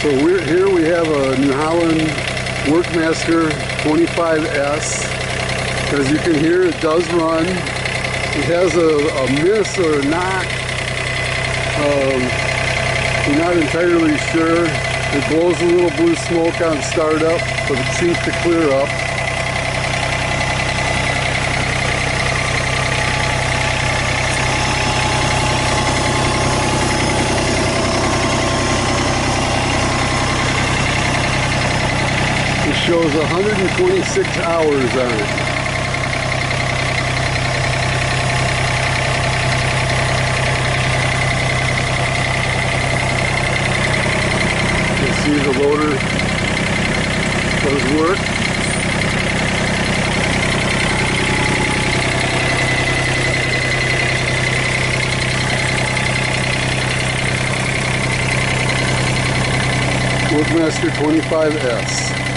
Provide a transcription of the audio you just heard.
So here we have a New Holland Workmaster 25S. As you can hear, it does run. It has a miss or a knock. We're not entirely sure. It blows a little blue smoke on startup, but it seems to clear up. It shows 126 hours on it. You can see the loader does work. Workmaster 25S.